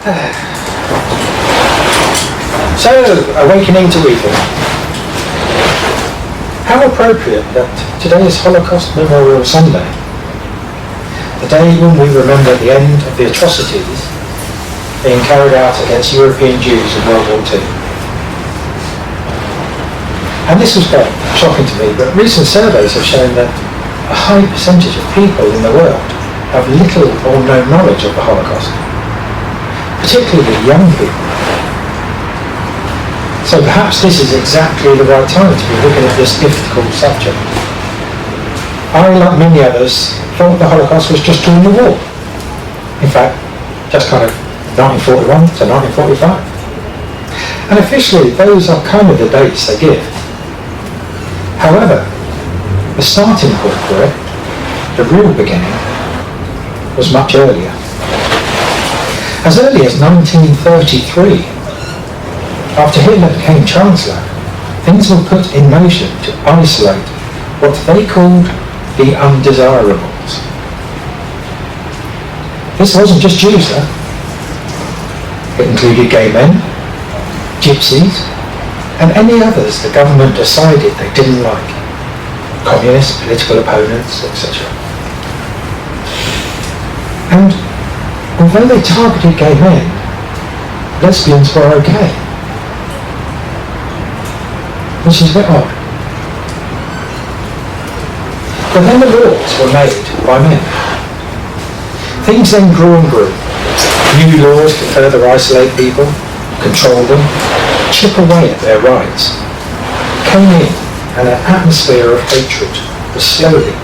So, awakening to evil. How appropriate that today is Holocaust Memorial Sunday, the day when we remember the end of the atrocities being carried out against European Jews in World War II. And this was quite shocking to me, but recent surveys have shown that a high percentage of people in the world have little or no knowledge of the Holocaust, particularly young people. So perhaps this is exactly the right time to be looking at this difficult subject. I, like many others, thought the Holocaust was just during the war. In fact, just kind of 1941 to 1945. And officially, those are kind of the dates they give. However, the starting point for it, the real beginning, was much earlier. As early as 1933, after Hitler became Chancellor, things were put in motion to isolate what they called the undesirables. This wasn't just Jews, though. It included gay men, gypsies, and any others the government decided they didn't like. Communists, political opponents, etc. And although they targeted gay men, lesbians were okay. Which is a bit odd. But then the laws were made by men. Things then grew and grew. New laws to further isolate people, control them, chip away at their rights, came in, and an atmosphere of hatred was slowly,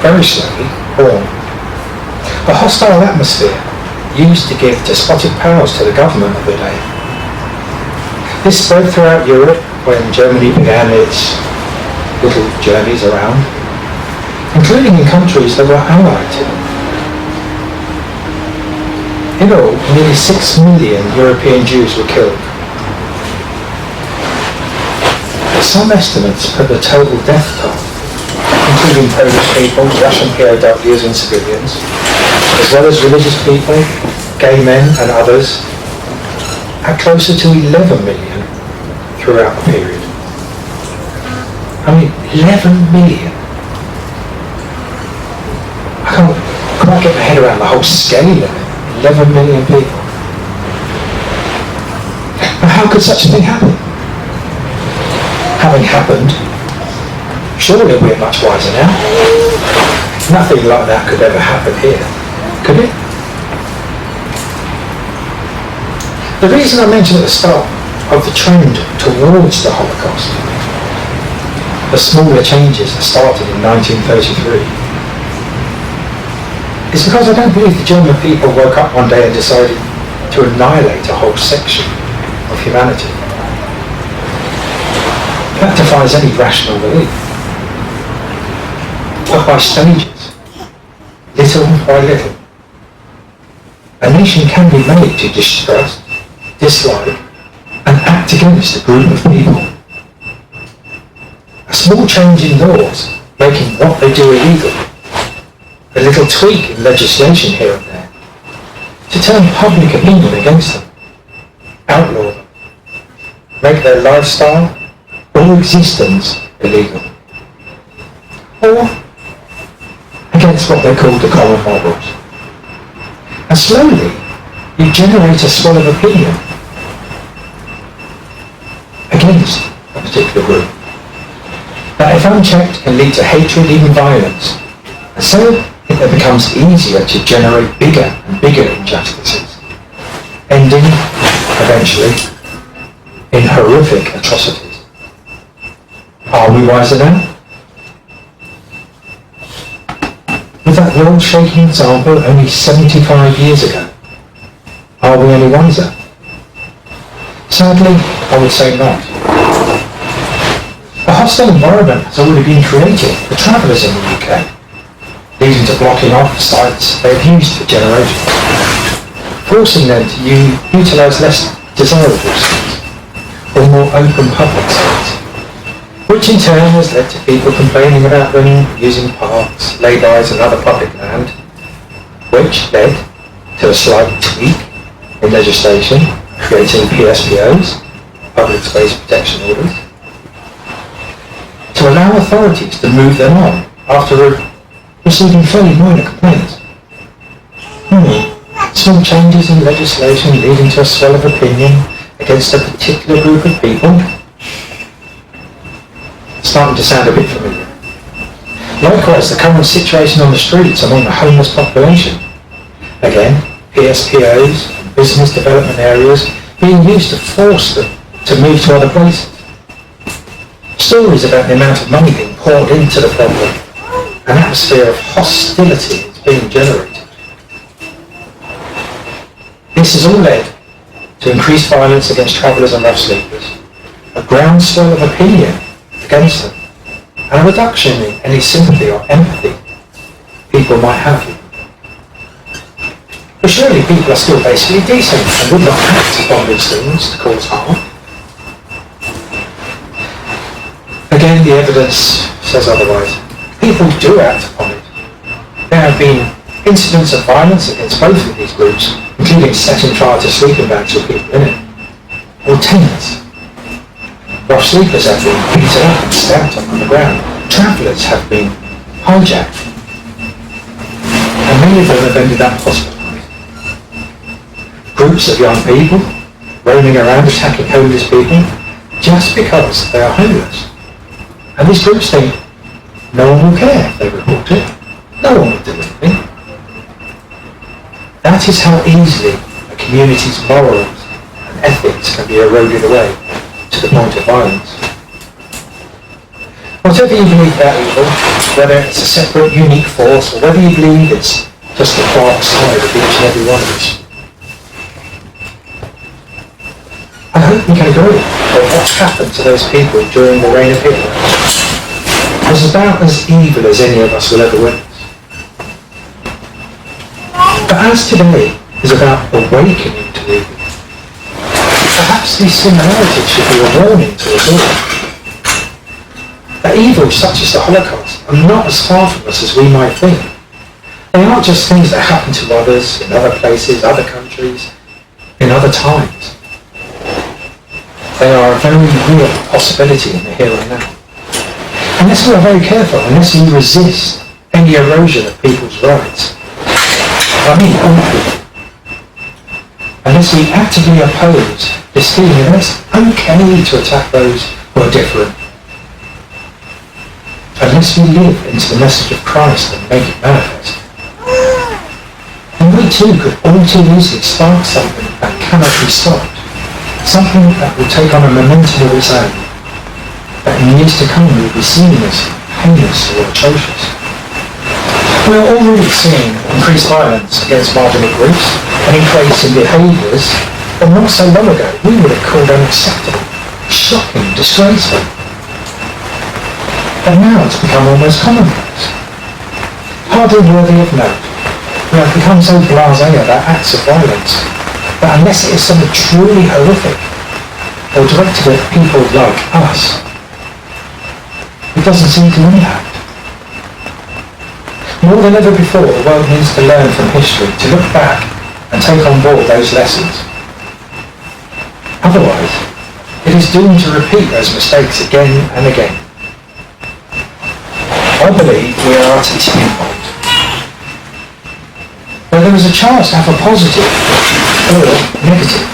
very slowly, born. A hostile atmosphere used to give despotic powers to the government of the day. This spread throughout Europe when Germany began its little journeys around, including in countries that were allied to them. In all, nearly 6 million European Jews were killed. Some estimates put the total death toll, including Polish people, Russian POWs and civilians, as well as religious people, gay men and others, at closer to 11 million throughout the period. I mean, 11 million. I can't get my head around the whole scale of it. 11 million people. But how could such a thing happen? Having happened, surely we're much wiser now. Nothing like that could ever happen here, could it? The reason I mentioned at the start of the trend towards the Holocaust, the smaller changes that started in 1933, is because I don't believe the German people woke up one day and decided to annihilate a whole section of humanity. That defies any rational belief. But by stages, little by little, a nation can be made to distrust, dislike, and act against a group of people. A small change in laws making what they do illegal, a little tweak in legislation here and there, to turn public opinion against them, outlaw them, make their lifestyle or existence illegal, or against what they call the common morals. And slowly, you generate a swell of opinion against a particular group that, if unchecked, can lead to hatred, even violence. And so it becomes easier to generate bigger and bigger injustices, ending, eventually, in horrific atrocities. Are we wiser now? With that world-shaking example only 75 years ago, are we any wiser? Sadly, I would say not. A hostile environment has already been created for travellers in the UK, leading to blocking off sites they've used for generations, forcing them to utilise less desirable sites, or more open public sites, which in turn has led to people complaining about them using parks, laybys and other public land, which led to a slight tweak in legislation, creating PSPOs, public space protection orders, to allow authorities to move them on after receiving fairly minor complaints. Small changes in legislation leading to a swell of opinion against a particular group of people. Starting to sound a bit familiar. Likewise, the current situation on the streets among the homeless population. Again, PSPOs and business development areas being used to force them to move to other places. Stories about the amount of money being poured into the problem. An atmosphere of hostility is being generated. This has all led to increased violence against travellers and rough sleepers, a groundswell of opinion against them, and a reduction in any sympathy or empathy people might have. But surely people are still basically decent and would not act upon these things to cause harm. Again, the evidence says otherwise. People do act upon it. There have been incidents of violence against both of these groups, including setting fire to sleeping bags with people in it, or tents. Rough sleepers have been beaten up and stamped on the ground. Travellers have been hijacked. And many of them have ended up hospitalised. Groups of young people roaming around attacking homeless people just because they are homeless. And these groups think no one will care if they report it. No one will do anything. That is how easily a community's morals and ethics can be eroded away to the point of violence. Whatever you believe about evil, whether it's a separate, unique force, or whether you believe it's just the dark side of each and every one of us, I hope we can agree that what happened to those people during the reign of Hitler was about as evil as any of us will ever witness. But as today is about awakening to evil, perhaps these similarities should be a warning to us all. That evils such as the Holocaust are not as far from us as we might think. They aren't just things that happen to others, in other places, other countries, in other times. They are a very real possibility in the here and now. Unless we are very careful, unless we resist any erosion of people's rights, I mean all people, unless we actively oppose this feeling that it's okay to attack those who are different, unless we live into the message of Christ and make it manifest, then we too could all too easily spark something that cannot be stopped, something that will take on a momentum of its own, that in years to come will be seen as heinous or atrocious. We are already seeing increased violence against marginal groups, an increase in behaviours that not so long ago we would have called unacceptable, shocking, disgraceful. But now it's become almost commonplace. Hardly worthy of note, we have become so blasé about acts of violence that unless it is something truly horrific or directed at people like us, it doesn't seem to impact. More than ever before, the world needs to learn from history, to look back and take on board those lessons. Otherwise, it is doomed to repeat those mistakes again and again. I believe we are at a tipping point, where there is a chance to have a positive or negative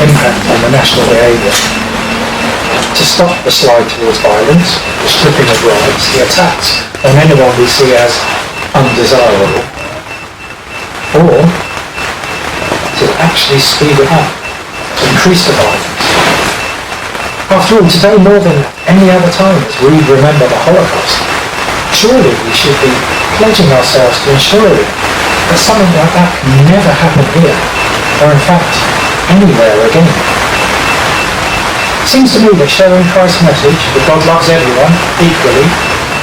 impact on the national behaviour, to stop the slide towards violence, the stripping of rights, the attacks on anyone we see as undesirable, or to actually speed it up, to increase the violence. After all, today more than any other time as we remember the Holocaust, surely we should be pledging ourselves to ensuring that something like that can never happen here, or in fact, anywhere again. It seems to me that sharing Christ's message that God loves everyone equally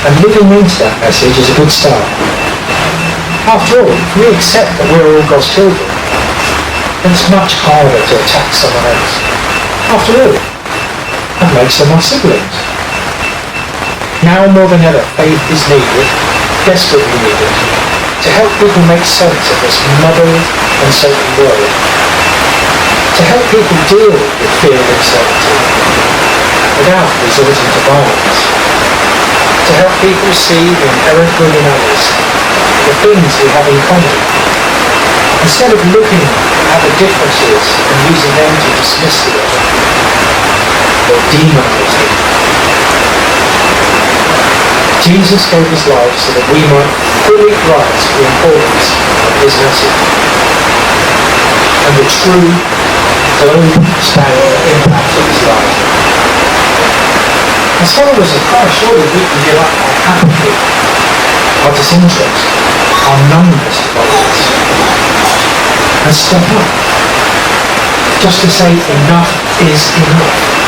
and living into that message is a good start. After all, if we accept that we're all God's children, then it's much harder to attack someone else. After all, that makes them our siblings. Now more than ever, faith is needed, desperately needed, to help people make sense of this muddled and sacred world. to help people deal with fear and uncertainty without resorting to violence, to help people see the inherent good in others, the things we have in common, instead of looking at the differences and using them to dismiss the other or demonize them. Jesus gave his life so that we might fully grasp the importance of his message and the true global-spanning impact of his life. As followers of Christ, surely we can give up our apathy, our disinterest, our numbness to violence, and step up, just to say enough is enough.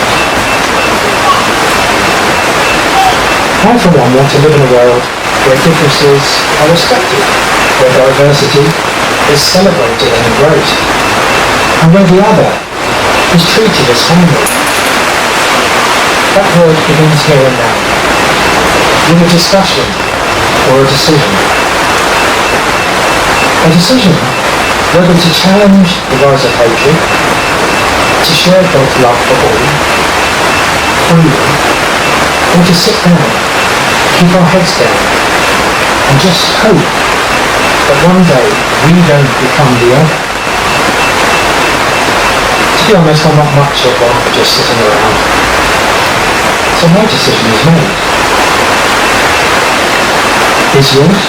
I, for one, want to live in a world where differences are respected, where diversity is celebrated and embraced, and where the other is treated as family. That world begins here and now, with a discussion or a decision. A decision whether to challenge the rise of hatred, to share God's love for all, freely, or to sit down, keep our heads down, and just hope that one day we don't become the other. To be honest, I'm not much of one for just sitting around, so my decision is made. Is yours?